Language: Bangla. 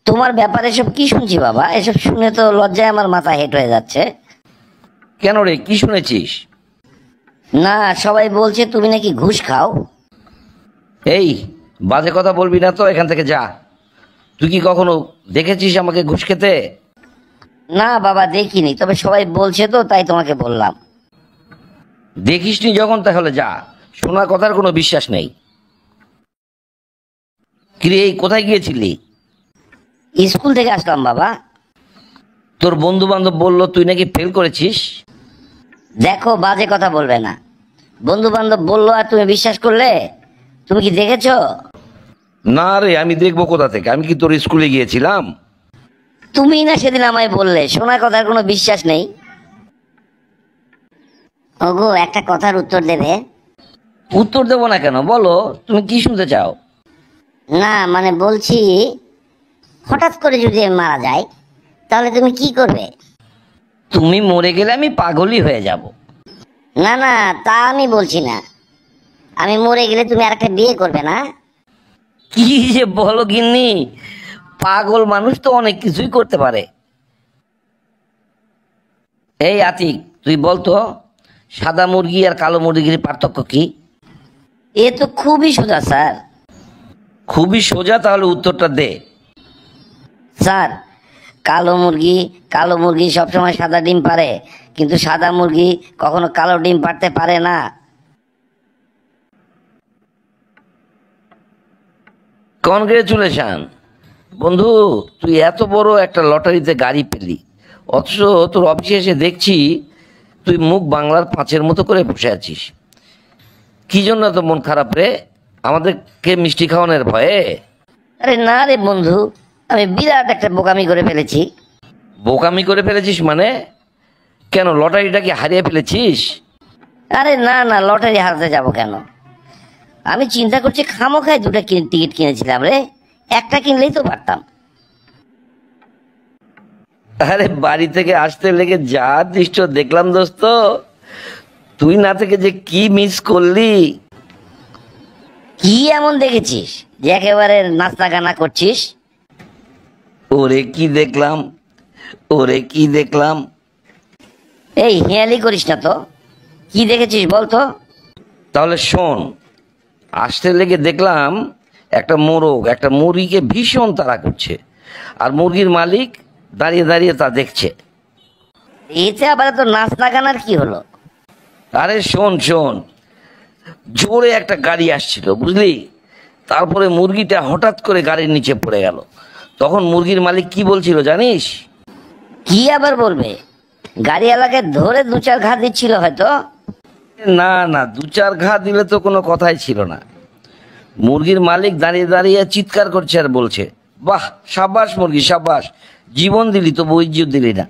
তোমার ব্যাপারে এসব কি শুনছি বাবা? এসব শুনে তো লজ্জায় আমার মাথা হেট হয়ে যাচ্ছে। কেন রে, কি শুনেছিস? না, সবাই বলছে তুমি নাকি ঘুষ খাও। এই বাজে কথা বলবি না তো, এখান থেকে যা। তুই কি কখনো দেখেছিস আমাকে ঘুষ খেতে? না বাবা, দেখিনি, তবে সবাই বলছে তো তাই তোমাকে বললাম। দেখিসনি যখন তাহলে যা, শোনা কথার কোনো বিশ্বাস নেই। কিরে, এই কোথায় গিয়েছিলি? স্কুল থেকে আসলাম বাবা। তোর বন্ধু বান্ধব বললো তুই নাকি ফেল করেছিস। দেখো, বাজে কথা বলবে না। বন্ধু বান্ধব বললো আর তুমি বিশ্বাস করলে? তুমি কি দেখেছো? না রে, আমি দেখবো কোথা থেকে? আমি কি তোর স্কুলে গিয়েছিলাম? তুমি না সেদিন আমায় বললে শোনা কথার কোনো বিশ্বাস নেই। ওগো, একটা কথার উত্তর দেবে? উত্তর দেবো না কেন, বলো তুমি কি শুনতে চাও। না মানে বলছি, হঠাৎ করে যদি আমি মারা যাই তাহলে তুমি কি করবে? তুমি মরে গেলে আমি পাগলই হয়ে যাব। না না, তা আমি বলছি না। আমি মরে গেলে তুমি আরেকটা বিয়ে করবে না? কি যে বলো গিন্নি, পাগল মানুষ তো অনেক কিছুই করতে পারে। এই আতিক, তুই বলতো সাদা মুরগি আর কালো মুরগির পার্থক্য কি? এ তো খুবই সোজা স্যার। খুবই সোজা, তাহলে উত্তরটা দে। স্যার, কালো মুরগি সবসময় সাদা ডিম পারে, কিন্তু সাদা মুরগি কখনো কালো ডিম পারতে পারে না। কনগ্রেচুলেশন বন্ধু, তুই এত বড় একটা লটারিতে গাড়ি পেলি, অথচ তোর অফিসে এসে দেখছি তুই মুখ বাংলার পাঁচের মতো করে বসে আছিস। কি জন্য তো মন খারাপ রে? আমাদেরকে মিষ্টি খাওয়ানোর ভয়ে? আরে না রে বন্ধু, আমি বিরাট একটা বোকামি করে ফেলেছি। বোকামি করে ফেলেছিস মানে? কেন, লটারিটা কি হারিয়ে ফেলেছিস? আরে না না, লটারি হারাতে যাব কেন? আমি চিন্তা করছি খামোখায় দুটো টিকিট কিনেছিলাম রে, একটা কিনলেই তো পারতাম। আরে বাড়ি থেকে আসতে লেগে যা দৃশ্য দেখলাম দোস্ত, তুই না থেকে যে কি মিস করলি। কি এমন দেখেছিস যে একেবারে নাস্তা গানা করছিস? ওরে কি দেখলাম, ওরে কি দেখলাম। এই হেয়ালি করিস না তো, কি দেখেছিস বলতো? তাহলে শোন, আসতে লেগে দেখলাম একটা মোরগ একটা মুরগিকে ভীষণ তাড়া করছে, আর মুরগির মালিক দাঁড়িয়ে দাঁড়িয়ে তা দেখছে। এতে আবার তো নাস্তা গানার কি হলো? আরে শোন শোন, জোরে একটা গাড়ি আসছিল বুঝলি, তারপরে মুরগিটা হঠাৎ করে গাড়ির নিচে পড়ে গেল। তখন মুরগির মালিক কি বলছিল জানিস? কি আবার বলবে? গাড়িওয়ালাকে ধরে দু চার ঘা দিচ্ছিল হয়তো। না না, দু চার ঘা দিলে তো কোনো কথাই ছিল না। মুরগির মালিক দাঁড়িয়ে দাঁড়িয়ে চিৎকার করছে আর বলছে, বাহ সাবাস মুরগি সাবাস, জীবন দিলি তবু ইজ্জত দিলি না।